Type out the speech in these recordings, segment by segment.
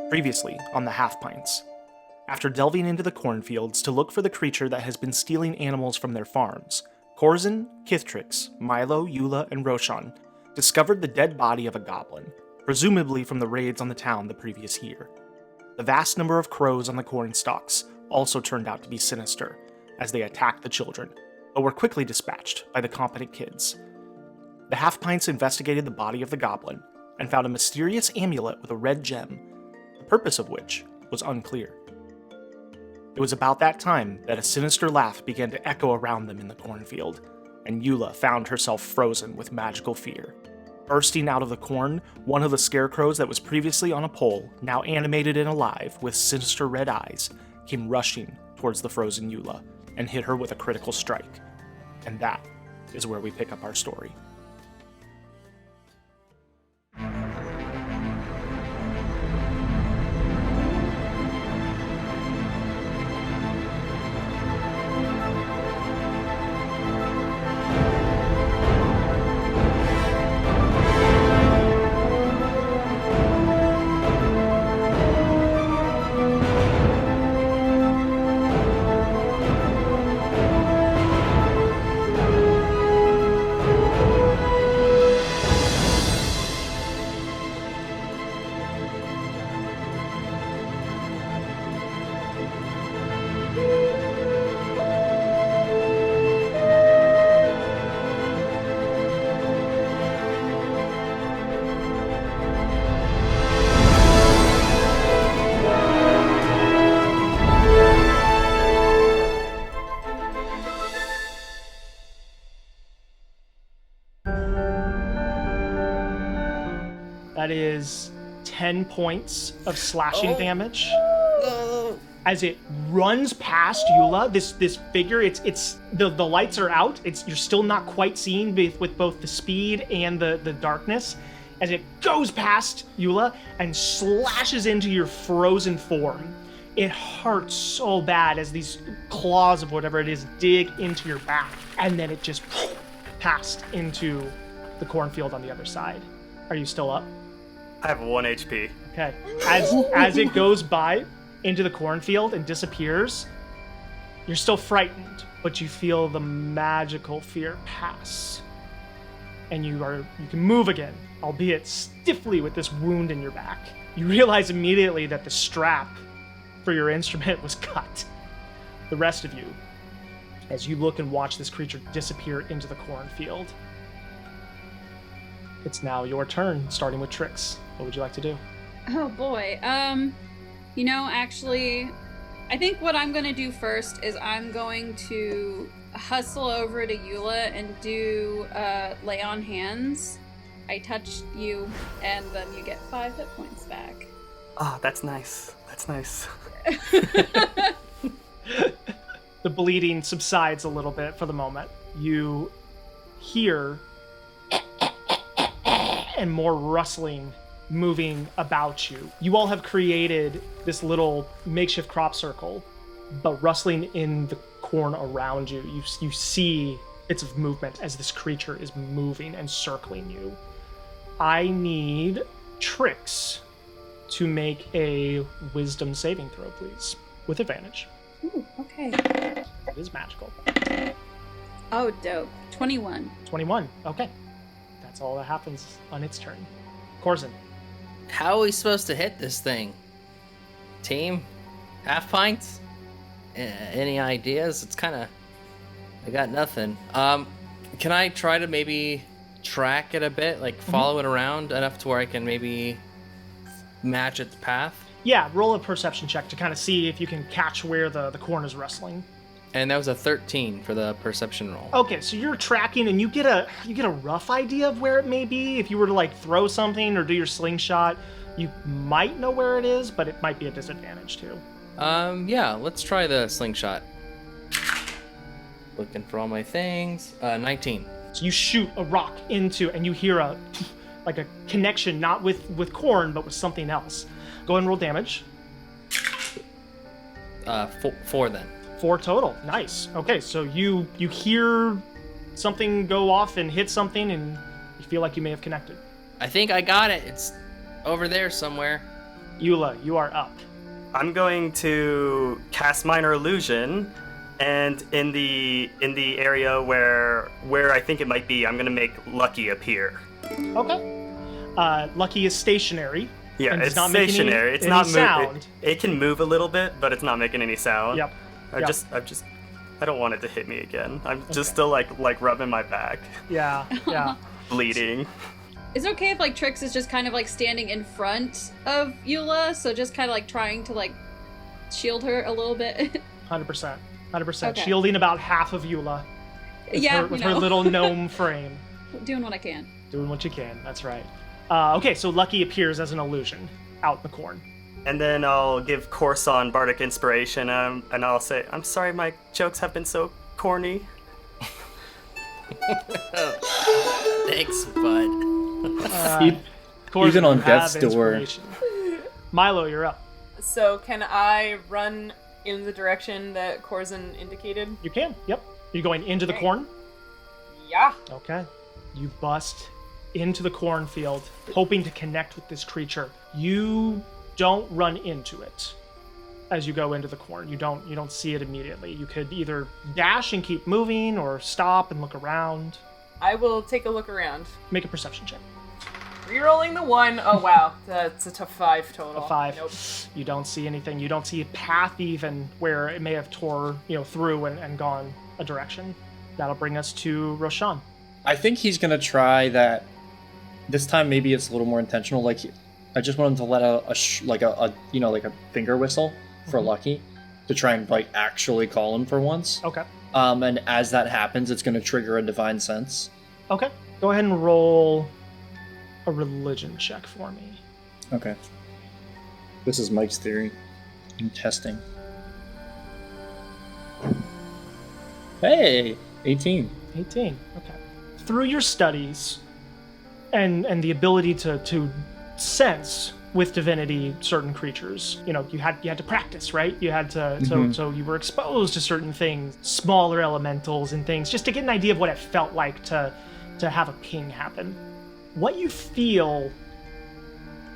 Previously on the Half Pints. After delving into the cornfields to look for the creature that has been stealing animals from their farms, Corzine, Kithtrix, Milo, Eula, and Roshan discovered the dead body of a goblin, presumably from the raids on the town the previous year. The vast number of crows on the corn stalks also turned out to be sinister, as they attacked the children, but were quickly dispatched by the competent kids. The Half Pints investigated the body of the goblin and found a mysterious amulet with a red gem, the purpose of which was unclear. It was about that time that a sinister laugh began to echo around them in the cornfield, and Eula found herself frozen with magical fear. Bursting out of the corn, one of the scarecrows that was previously on a pole, now animated and alive with sinister red eyes, came rushing towards the frozen Eula and hit her with a critical strike. And that is where we pick up our story. That is 10 points of slashing damage. As it runs past Eula, this figure, it's the lights are out. You're still not quite seeing with both the speed and the darkness. As it goes past Eula and slashes into your frozen form. It hurts so bad as these claws of whatever it is dig into your back, and then it just passed into the cornfield on the other side. Are you still up? I have 1 HP. Okay. As it goes by into the cornfield and disappears, you're still frightened, but you feel the magical fear pass. And you can move again, albeit stiffly with this wound in your back. You realize immediately that the strap for your instrument was cut. The rest of you, as you look and watch this creature disappear into the cornfield, it's now your turn, starting with Trix. What would you like to do? Oh boy. Actually, I think what I'm going to do first is I'm going to hustle over to Eula and do lay on hands. I touched you, and then you get 5 hit points back. Oh, that's nice. That's nice. The bleeding subsides a little bit for the moment. You hear and more rustling moving about you. You all have created this little makeshift crop circle, but rustling in the corn around you. You see bits of movement as this creature is moving and circling you. I need Trix to make a wisdom saving throw, please, with advantage. Ooh, okay. It is magical. Oh, dope. 21. 21, okay. That's all that happens on its turn. Corzine. How are we supposed to hit this thing? Team? Half pints? Any ideas? It's kind of... I got nothing. Can I try to maybe track it a bit? Like, follow it around enough to where I can maybe match its path? Yeah, roll a perception check to kind of see if you can catch where the corn is rustling. And that was a 13 for the perception roll. Okay, so you're tracking and you get a rough idea of where it may be. If you were to like throw something or do your slingshot, you might know where it is, but it might be a disadvantage too. Yeah, let's try the slingshot. Looking for all my things. 19. So you shoot a rock into, and you hear a connection, not with corn, but with something else. Go ahead and roll damage. 4 then. 4 total. Nice. Okay, so you hear something go off and hit something, and you feel like you may have connected. I think I got it. It's over there somewhere. Eula, you are up. I'm going to cast Minor Illusion, and in the area where I think it might be, I'm gonna make Lucky appear. Okay. Lucky is stationary. Yeah, and it's not stationary. Making it's not sound. It can move a little bit, but it's not making any sound. Yep. I don't want it to hit me again. I'm just still like rubbing my back, Yeah. bleeding. Is it okay if like Trix is just kind of like standing in front of Eula, so just kind of like trying to like shield her a little bit? 100%. Okay. Shielding about half of Eula. With her little gnome frame. Doing what I can. Doing what you can, that's right. Okay, so Lucky appears as an illusion out in the corn. And then I'll give Corzine Bardic Inspiration, and I'll say, I'm sorry my jokes have been so corny. Thanks, bud. Corzine Even on will have death's door. inspiration. Milo, you're up. So can I run in the direction that Corzine indicated? You can, yep. You're going into the Okay. corn? Yeah. Okay. You bust into the cornfield, hoping to connect with this creature. You don't run into it as you go into the corn. You don't see it immediately. You could either dash and keep moving or stop and look around. I will take a look around. Make a perception check. Rerolling the 1. Oh wow, that's a tough 5 total. A 5. Nope. You don't see anything. You don't see a path even where it may have tore, through and gone a direction. That'll bring us to Roshan. I think he's gonna try that. This time, maybe it's a little more intentional. Like, I just want him to let out a finger whistle for Lucky to try and like actually call him for once. Okay. And as that happens, it's gonna trigger a divine sense. Okay. Go ahead and roll a religion check for me. Okay. This is Mike's theory. I'm testing. Hey, 18. 18. Okay. Through your studies and the ability to sense with divinity certain creatures, you had to practice, right? You had to so you were exposed to certain things, smaller elementals and things, just to get an idea of what it felt like to have a ping happen. What you feel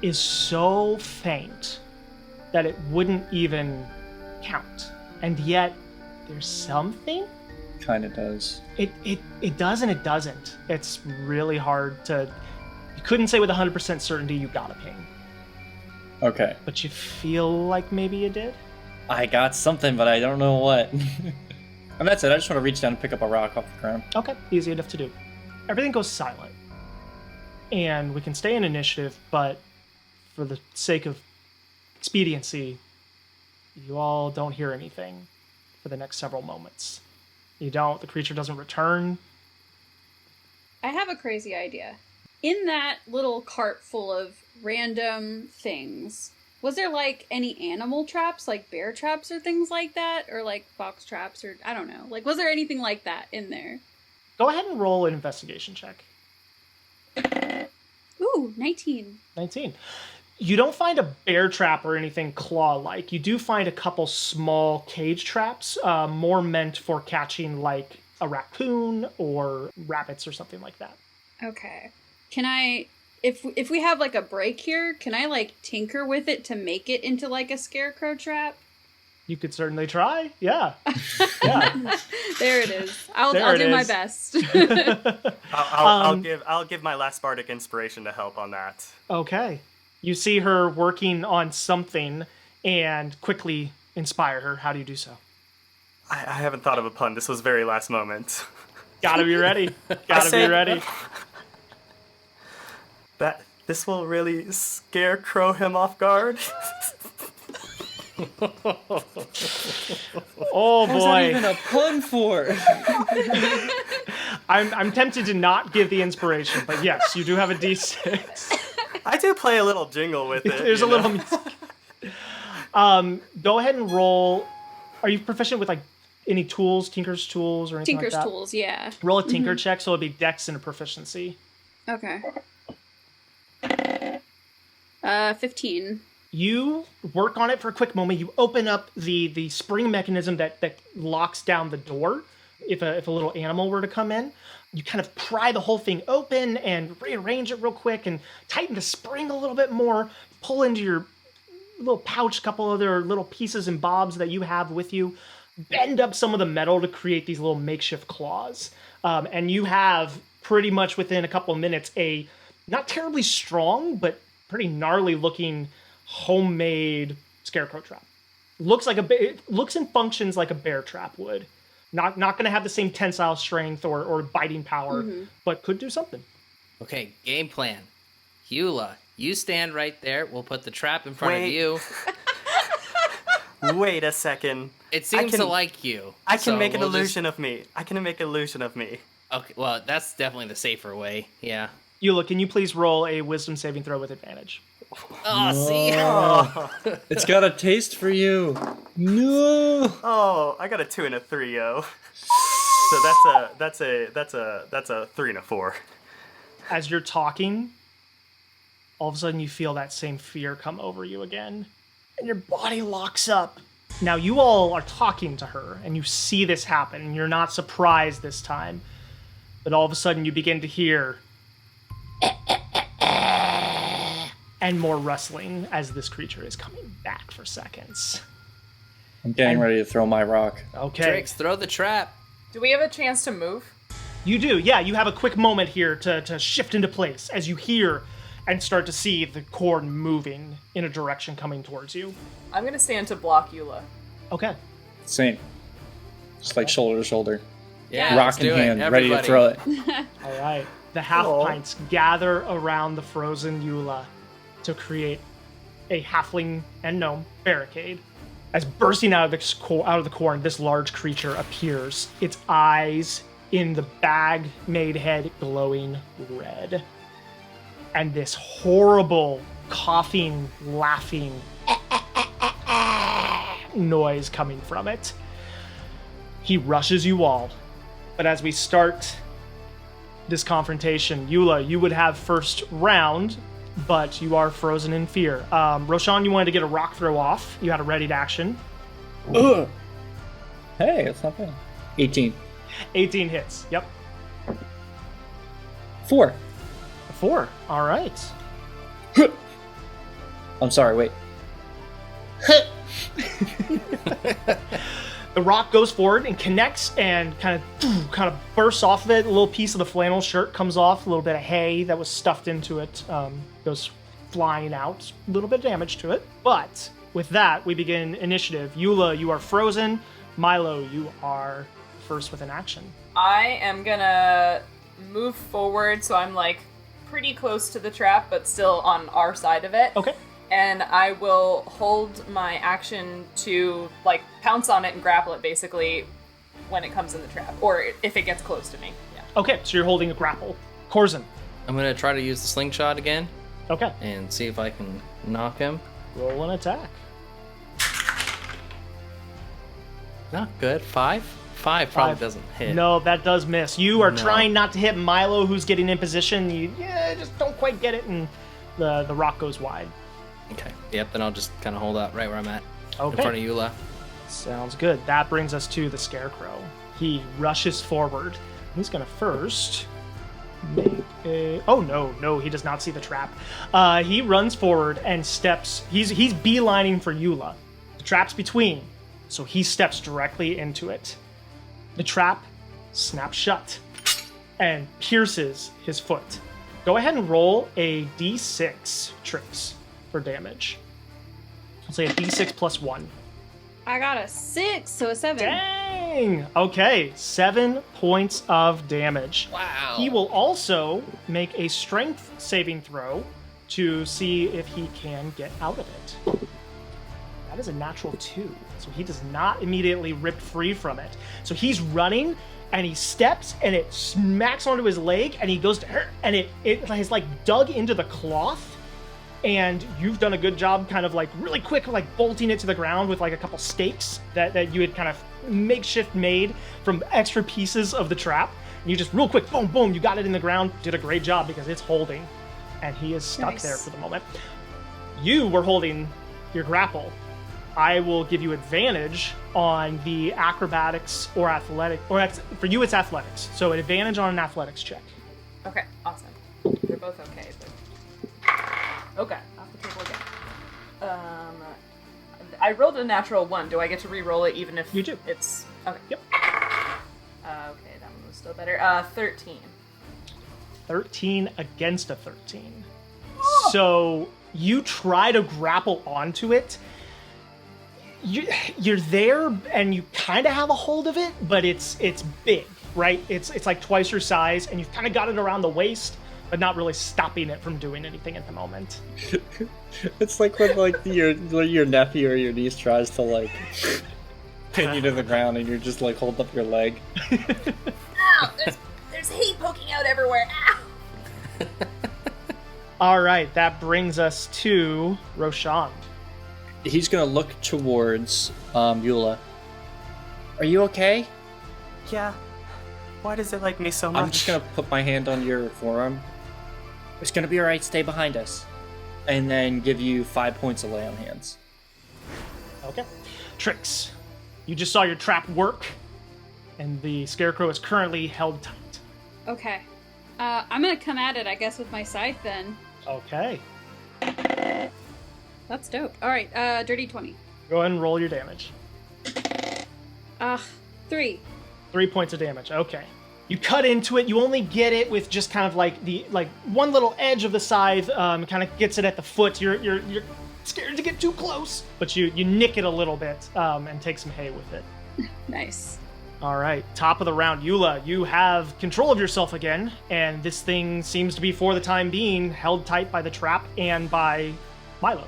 is so faint that it wouldn't even count. And yet there's something. Kind of does. It does and it doesn't. It's really hard to... You couldn't say with 100% certainty you got a ping. Okay. But you feel like maybe you did? I got something, but I don't know what. And that's it. I just want to reach down and pick up a rock off the ground. Okay, easy enough to do. Everything goes silent. And we can stay in initiative, but for the sake of expediency, you all don't hear anything for the next several moments. The creature doesn't return. I have a crazy idea. In that little cart full of random things, was there like any animal traps, like bear traps or things like that? Or like fox traps or I don't know. Like, was there anything like that in there? Go ahead and roll an investigation check. Ooh, 19. 19. You don't find a bear trap or anything claw-like. You do find a couple small cage traps, more meant for catching like a raccoon or rabbits or something like that. Okay. Can I, if we have like a break here, can I like tinker with it to make it into like a scarecrow trap? You could certainly try. Yeah. Yeah. There it is. I'll do my best. I'll give my last bardic inspiration to help on that. Okay. You see her working on something and quickly inspire her. How do you do so? I haven't thought of a pun. This was very last moment. Gotta be ready. Gotta be ready. That this will really scarecrow him off guard. Oh boy. What's that even a pun for? I'm tempted to not give the inspiration, but yes, you do have a D6. I do play a little jingle with it. There's a little music. Go ahead and roll. Are you proficient with like any tools, Tinker's tools or anything Tinker's like that? tools, yeah. Roll a Tinker check, so it'll be Dex and a proficiency. Okay. 15. You work on it for a quick moment. You open up the spring mechanism that locks down the door if a little animal were to come in. You kind of pry the whole thing open and rearrange it real quick and tighten the spring a little bit more, pull into your little pouch, a couple other little pieces and bobs that you have with you, bend up some of the metal to create these little makeshift claws. And you have pretty much within a couple of minutes a not terribly strong, but pretty gnarly looking homemade scarecrow trap. It looks and functions like a bear trap would. Not going to have the same tensile strength or biting power, but could do something. Okay, game plan. Eula, you stand right there. We'll put the trap in front of you. Wait a second. It seems to like you. I can make an illusion of me. I can make an illusion of me. Okay, well, that's definitely the safer way. Yeah. Eula, can you please roll a wisdom saving throw with advantage? Oh, see? Oh, it's got a taste for you. No. Oh, I got a 2 and a 3, yo. So that's a 3 and a 4. As you're talking, all of a sudden you feel that same fear come over you again, and your body locks up. Now you all are talking to her, and you see this happen, and you're not surprised this time. But all of a sudden you begin to hear and more rustling as this creature is coming back for seconds. I'm getting ready to throw my rock. Okay. Trix, throw the trap. Do we have a chance to move? You do, yeah. You have a quick moment here to shift into place as you hear and start to see the cord moving in a direction coming towards you. I'm gonna stand to block Eula. Okay. Same. Just like shoulder to shoulder. Yeah, Rock let's in do hand, it. ready to Everybody. throw it. All right. The half pints gather around the frozen Eula to create a halfling and gnome barricade. As bursting out of the corn, this large creature appears. Its eyes in the bag-made head glowing red. And this horrible coughing, laughing noise coming from it. He rushes you all. But as we start this confrontation, Eula, you would have first round, but you are frozen in fear. Roshan, you wanted to get a rock throw off. You had a readied action. Ugh. Hey, that's not bad. 18. 18 hits. Yep. 4. 4. All right. I'm sorry, wait. The rock goes forward and connects and kind of bursts off of it. A little piece of the flannel shirt comes off. A little bit of hay that was stuffed into it goes flying out. A little bit of damage to it. But with that, we begin initiative. Eula, you are frozen. Milo, you are first with an action. I am gonna move forward so I'm like pretty close to the trap, but still on our side of it. Okay. And I will hold my action to like pounce on it and grapple it basically when it comes in the trap, or if it gets close to me. Yeah. Okay, so you're holding a grapple. Corzine. I'm going to try to use the slingshot again Okay. and see if I can knock him. Roll an attack. Not good. 5? 5 probably doesn't hit. No, that does miss. You are No. trying not to hit Milo, who's getting in position. You just don't quite get it, and the rock goes wide. Okay. Yep, then I'll just kind of hold out right where I'm at. Okay. In front of Eula. Sounds good. That brings us to the Scarecrow. He rushes forward. He's going to first make a... Oh, no, he does not see the trap. He runs forward and steps... He's beelining for Eula. The trap's between, so he steps directly into it. The trap snaps shut and pierces his foot. Go ahead and roll a d6, Trix, for damage. I'll say a d6 plus 1. I got a 6, so a 7. Dang! Okay, 7 points of damage. Wow. He will also make a strength saving throw to see if he can get out of it. That is a natural 2, so he does not immediately rip free from it. So he's running, and he steps, and it smacks onto his leg, and he goes to her, and it has like dug into the cloth. And you've done a good job kind of like really quick like bolting it to the ground with like a couple stakes that you had kind of makeshift made from extra pieces of the trap. And you just real quick, boom, boom, you got it in the ground. Did a great job because it's holding. And he is stuck Nice. there for the moment. You were holding your grapple. I will give you advantage on the acrobatics or athletic, for you it's athletics. So an advantage on an athletics check. Okay, awesome. They're both okay, but... Okay, off the table again. I rolled a natural 1. Do I get to re-roll it even if You do. it's... Okay. Yep. Okay, that one was still better. 13. 13 against a 13. So you try to grapple onto it. You're there and you kind of have a hold of it, but it's big, right? It's like twice your size, and you've kind of got it around the waist, but not really stopping it from doing anything at the moment. It's like when like your nephew or your niece tries to like pin you to the ground, and you're just like holding up your leg. Ow! There's heat poking out everywhere. Ow! All right, that brings us to Roshan. He's gonna look towards Eula. Are you okay? Yeah. Why does it like me so much? I'm just gonna put my hand on your forearm. It's gonna be alright, stay behind us. And then give you 5 points of lay on hands. Okay. Trix, you just saw your trap work, and the Scarecrow is currently held tight. Okay. I'm gonna come at it, I guess, with my scythe then. Okay. That's dope. Alright, dirty 20. Go ahead and roll your damage. 3. 3 points of damage. Okay. You cut into it. You only get it with just kind of like one little edge of the scythe. Kind of gets it at the foot. You're scared to get too close, but you nick it a little bit and take some hay with it. Nice. All right. Top of the round, Eula. You have control of yourself again, and this thing seems to be, for the time being, held tight by the trap and by Milo.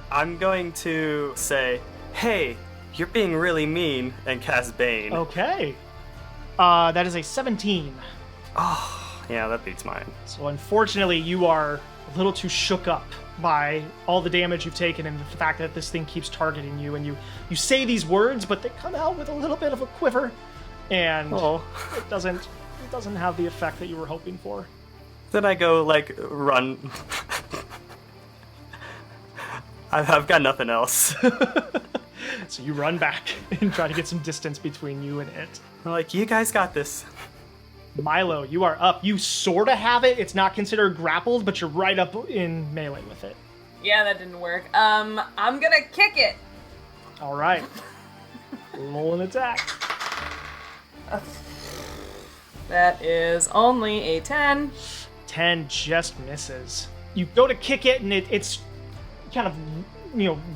I'm going to say, hey, you're being really mean, and cast Bane. Okay. That is a 17. Oh, yeah, that beats mine. So unfortunately, you are a little too shook up by all the damage you've taken and the fact that this thing keeps targeting you. And you say these words, but they come out with a little bit of a quiver, and it doesn't have the effect that you were hoping for. Then I go, like, run. I've got nothing else. So you run back and try to get some distance between you and it. I'm like, you guys got this. Milo, you are up. You sort of have it. It's not considered grappled, but you're right up in melee with it. Yeah, that didn't work. I'm gonna kick it. All right. Roll an attack. That is only a 10. 10 just misses. You go to kick it, and it's kind of,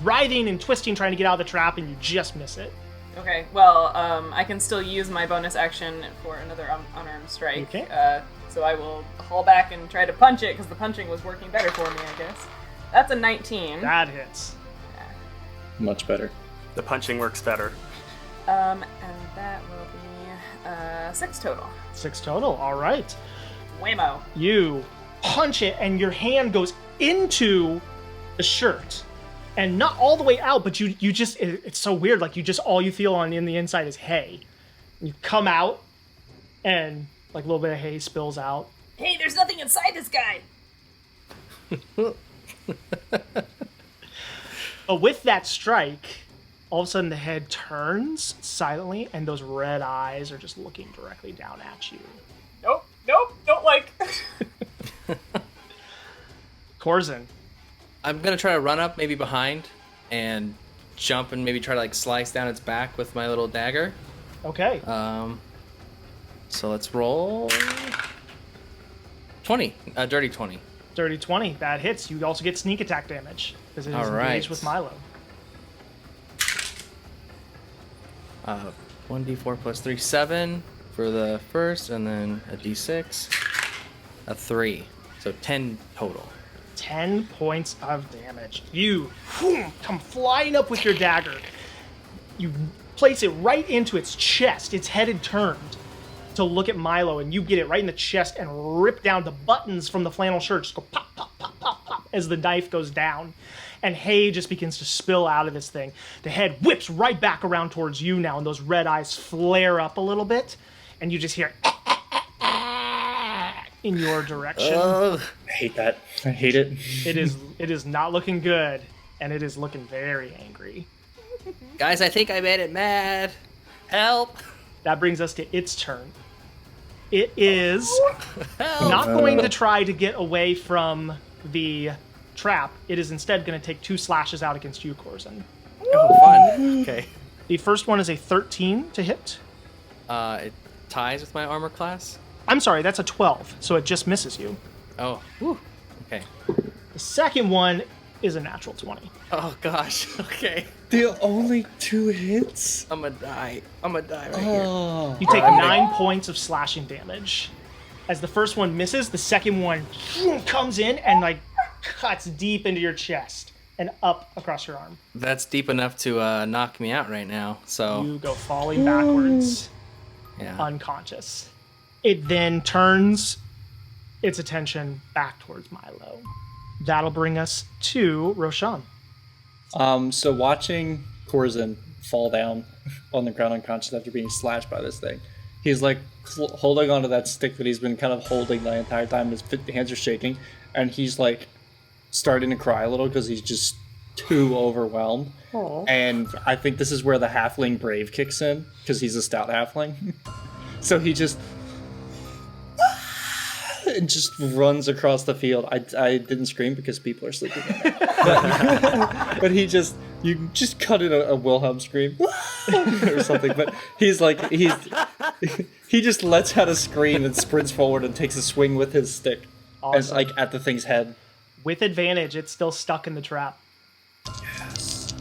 writhing and twisting, trying to get out of the trap, and you just miss it. Okay, well, I can still use my bonus action for another unarmed strike. Okay. So I will haul back and try to punch it, because the punching was working better for me, I guess. That's a 19. That hits. Much better. The punching works better. And that will be 6 total. 6 total. All right. Whammo. You punch it, and your hand goes into the shirt. And not all the way out, but you just, it's so weird. Like, all you feel in the inside is hay. You come out, and like a little bit of hay spills out. Hey, there's nothing inside this guy! But with that strike, all of a sudden the head turns silently, and those red eyes are just looking directly down at you. Nope, don't like. Corzine. I'm gonna try to run up, maybe behind, and jump and maybe try to like slice down its back with my little dagger. Okay. So let's roll 20, dirty 20. Dirty 20. That hits. You also get sneak attack damage because it is engaged with Milo. 1d4 plus 3, 7 for the first, and then a d6, a 3, so 10 total. 10 points of damage. You come flying up with your dagger. You place it right into its chest. Its head had turned to look at Milo, and you get it right in the chest and rip down the buttons from the flannel shirt. Just go pop, pop, pop, pop, pop as the knife goes down. And hay just begins to spill out of this thing. The head whips right back around towards you now, and those red eyes flare up a little bit, and you just hear in your direction. I hate that. I hate it. It is not looking good, and it is looking very angry. Guys, I think I made it mad. Help! That brings us to its turn. It is not going to try to get away from the trap. It is instead going to take 2 slashes out against you, Corzine. Oh, Okay. The first one is a 13 to hit. It ties with my armor class. I'm sorry, that's a 12, so it just misses you. Oh, whew. Okay. The second one is a natural 20. Oh gosh. Okay. The only 2 hits? I'm gonna die right here. Oh. You take 9 points of slashing damage. As the first one misses, the second one comes in and like cuts deep into your chest and up across your arm. That's deep enough to knock me out right now. So You go falling backwards, yeah. unconscious. It then turns its attention back towards Milo. That'll bring us to Roshan. So watching Corzine fall down on the ground unconscious after being slashed by this thing, he's like holding onto that stick that he's been kind of holding the entire time. His hands are shaking, and he's like starting to cry a little because he's just too overwhelmed. Aww. And I think this is where the halfling brave kicks in because he's a stout halfling. So he just and just runs across the field. I didn't scream because people are sleeping in it. But you just cut in a Wilhelm scream or something. But he just lets out a scream and sprints forward and takes a swing with his stick, as Awesome. like at the thing's head. With advantage, it's still stuck in the trap. Yes.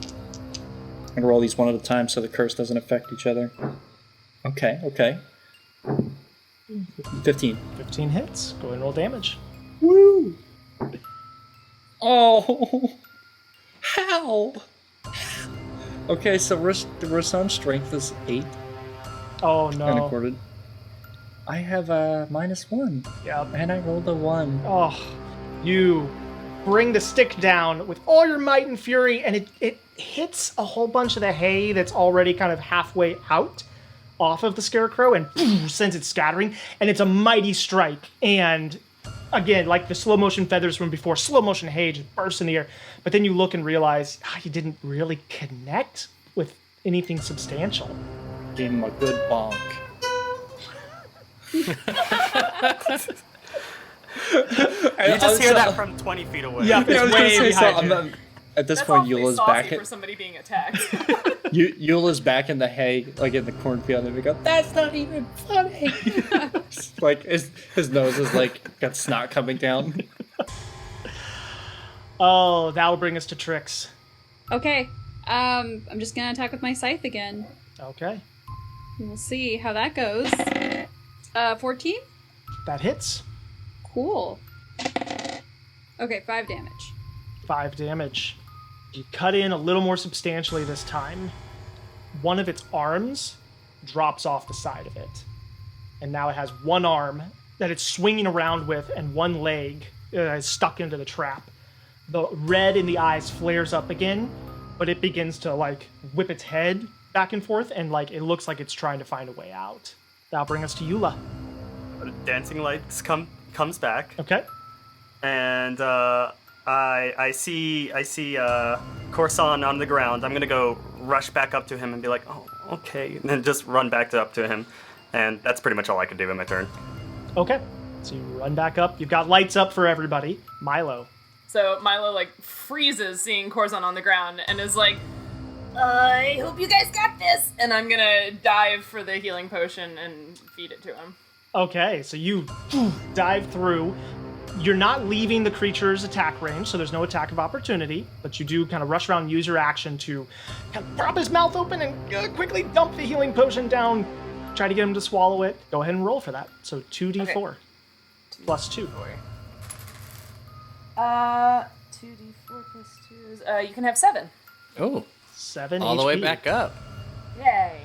I'm gonna roll these one at a time so the curse doesn't affect each other. Okay. 15. 15 hits. Go ahead and roll damage. Woo! Oh! How? Okay, so Roshan's strength is 8 Oh and no. accorded. I have a -1, Yep. and I rolled a 1. Oh, you bring the stick down with all your might and fury, and it hits a whole bunch of the hay that's already kind of halfway out off of the Scarecrow and boom, sends it scattering, and it's a mighty strike. And again, like the slow motion feathers from before, slow motion hay just bursts in the air. But then you look and realize you didn't really connect with anything substantial. Gave him a good bonk. You just hear that from 20 feet away. Yeah, Yeah, I was it's gonna way say, so behind you. at this That's point, awfully Eula's saucy back for at somebody being attacked. Eula's back in the hay, like in the cornfield, and we go, "That's not even funny." Like his nose is like got snot coming down. Oh, that'll bring us to Trix. Okay. I'm just gonna attack with my scythe again. Okay, We'll see how that goes. 14? that hits. Cool. Okay, 5 damage. 5 damage. You cut in a little more substantially this time. One of its arms drops off the side of it. And now it has one arm that it's swinging around with and one leg is stuck into the trap. The red in the eyes flares up again, but it begins to like whip its head back and forth and like it looks like it's trying to find a way out. That'll bring us to Eula. Dancing lights comes back, Okay? and I see Corzine on the ground. I'm gonna go rush back up to him and be like, "Oh, okay," and then just run back up to him, and that's pretty much all I can do in my turn. Okay. So you run back up. You've got lights up for everybody. Milo. So Milo like freezes seeing Corzine on the ground and is like, I hope you guys got this. And I'm gonna dive for the healing potion and feed it to him. Okay, so you dive through. You're not leaving the creature's attack range, so there's no attack of opportunity, but you do kind of rush around and use your action to kind of prop his mouth open and quickly dump the healing potion down, try to get him to swallow it. Go ahead and roll for that. So 2d4 Okay. plus 2. 2d4 plus 2 is, you can have 7. Oh, 7 all HP. the way back up. Yay.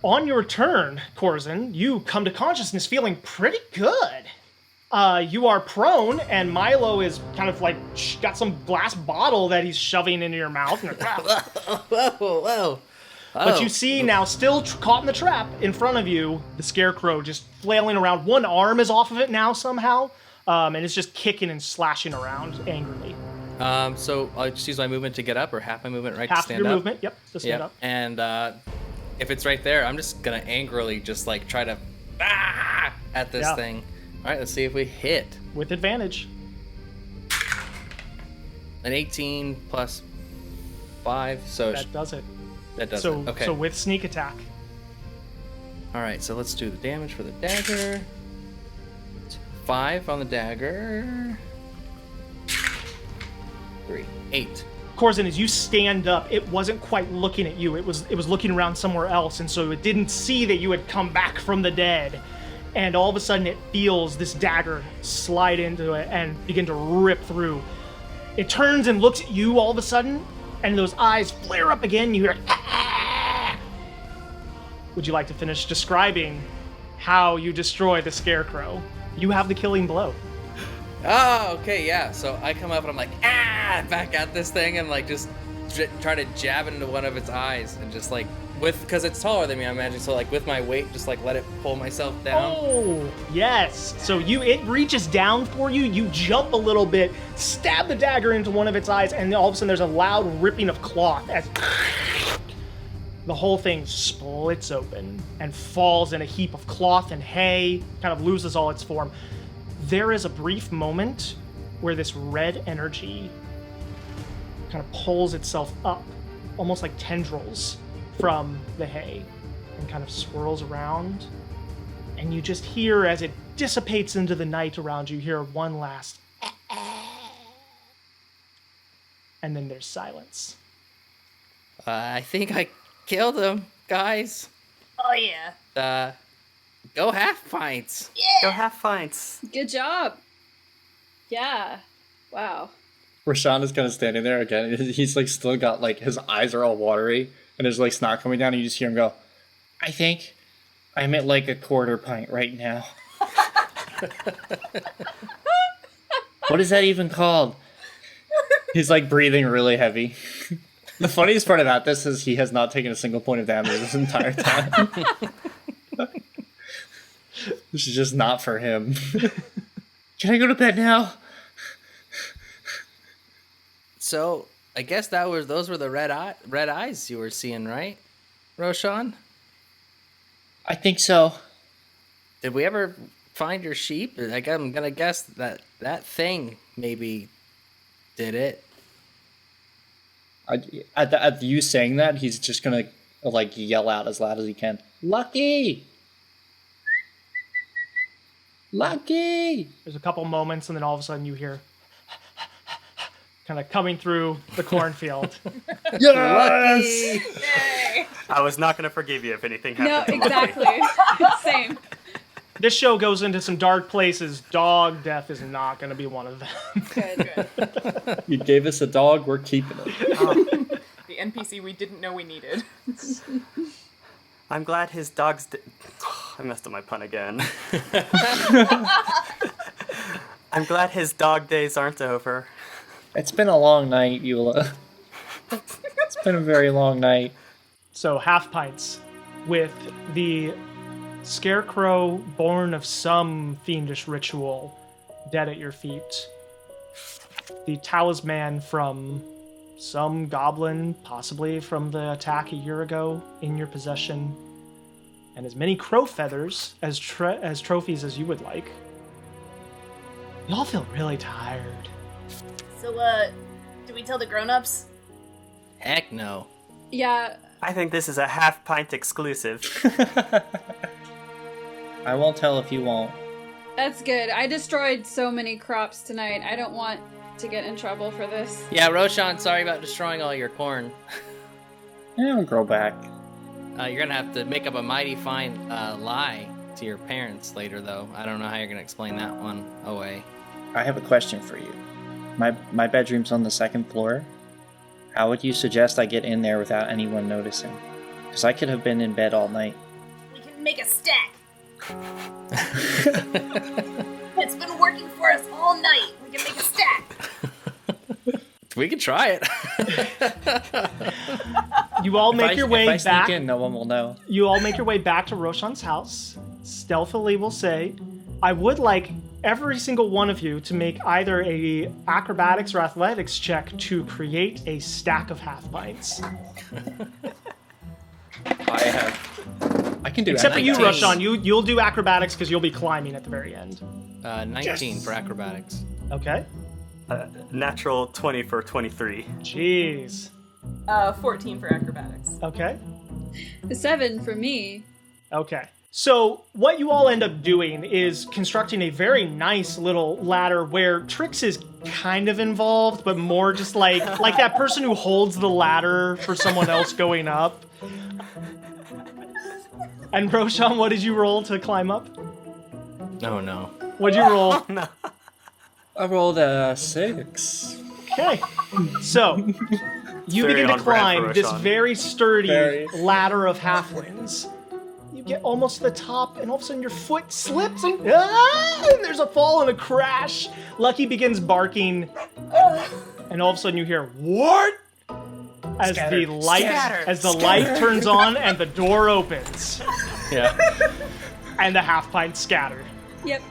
On your turn, Corzine, you come to consciousness feeling pretty good. You are prone, and Milo is kind of like got some glass bottle that he's shoving into your mouth. And Whoa. But you see now, still caught in the trap, in front of you, the Scarecrow just flailing around. One arm is off of it now somehow, and it's just kicking and slashing around angrily. So I'll just use my movement to get up, or half my movement, right? Half to of stand your up. movement, yep, to stand up. And if it's right there, I'm just gonna angrily just like try to at this Yeah. thing. All right, let's see if we hit. With advantage. An 18 plus 5, so That does it. That doesn't. Okay. So with sneak attack. All right, so let's do the damage for the dagger. 5 on the dagger. 3, 8. Corzine, as you stand up, it wasn't quite looking at you. It was looking around somewhere else, and so it didn't see that you had come back from the dead. And all of a sudden, it feels this dagger slide into it and begin to rip through. It turns and looks at you all of a sudden, and those eyes flare up again. You hear, "Ah!" Would you like to finish describing how you destroy the Scarecrow? You have the killing blow. Oh, okay, yeah. So I come up and I'm like, back at this thing and like just try to jab it into one of its eyes and just like because it's taller than me, I imagine. So like with my weight, just like let it pull myself down. Oh, yes. So it reaches down for you. You jump a little bit, stab the dagger into one of its eyes, and all of a sudden there's a loud ripping of cloth as the whole thing splits open and falls in a heap of cloth and hay, kind of loses all its form. There is a brief moment where this red energy kind of pulls itself up, almost like tendrils from the hay, and kind of swirls around. And you just hear, as it dissipates into the night around you, hear one last and then there's silence. I think I killed him, guys. Oh yeah. Go Half Pints. Yeah. Go Half Pints. Good job. Yeah. Wow. Rashawn is kind of standing there again. He's like still got like his eyes are all watery and there's like snot coming down and you just hear him go, I think I'm at like a quarter pint right now. What is that even called? He's like breathing really heavy. The funniest part about this is he has not taken a single point of damage this entire time. This is just not for him. Can I go to bed now? So I guess those were the red eyes you were seeing, right, Roshan? I think so. Did we ever find your sheep? I'm gonna guess that thing maybe did it. At you saying that, he's just gonna like yell out as loud as he can. Lucky! Lucky! There's a couple moments, and then all of a sudden you hear kind of coming through the cornfield. Yes! Yay. I was not going to forgive you if anything No, happened to exactly. Same. This show goes into some dark places. Dog death is not going to be one of them. Good. You gave us a dog, we're keeping it. The NPC we didn't know we needed. I'm glad his dog's... I messed up my pun again. I'm glad his dog days aren't over. It's been a long night, Eula. It's been a very long night. So Half Pints, with the Scarecrow born of some fiendish ritual dead at your feet, the talisman from some goblin, possibly from the attack a year ago, in your possession, and as many crow feathers as trophies as you would like. You all feel really tired. So, do we tell the grown-ups? Heck no. Yeah. I think this is a Half Pint exclusive. I won't tell if you won't. That's good. I destroyed so many crops tonight. I don't want to get in trouble for this. Yeah, Roshan, sorry about destroying all your corn. It'll grow back. You're gonna have to make up a mighty fine lie to your parents later, though. I don't know how you're gonna explain that one away. I have a question for you. My bedroom's on the second floor. How would you suggest I get in there without anyone noticing? Because I could have been in bed all night. We can make a stack. It's been working for us all night. We can make a stack. We can try it. You all make your way if I back. sneak in, no one will know. You all make your way back to Roshan's house. Stealthily will say, I would like every single one of you to make either a acrobatics or athletics check to create a stack of half pints. I can do Except for you, 19. Roshan. You'll do acrobatics because you'll be climbing at the very end. 19 for acrobatics. Okay. Natural 20 for 23. Jeez. 14 for acrobatics. Okay. A 7 for me. Okay. So what you all end up doing is constructing a very nice little ladder where Trix is kind of involved, but more just like that person who holds the ladder for someone else going up. And Roshan, what did you roll to climb up? Oh no. What'd you roll? I rolled a 6. Okay. So you Very begin to on brand for climb this Roshan. very sturdy Very. ladder of halflings. You get almost to the top, and all of a sudden your foot slips, and there's a fall and a crash. Lucky begins barking, and all of a sudden you hear "What?" as the light turns on and the door opens, Yeah. and the half pint scatter. Yep.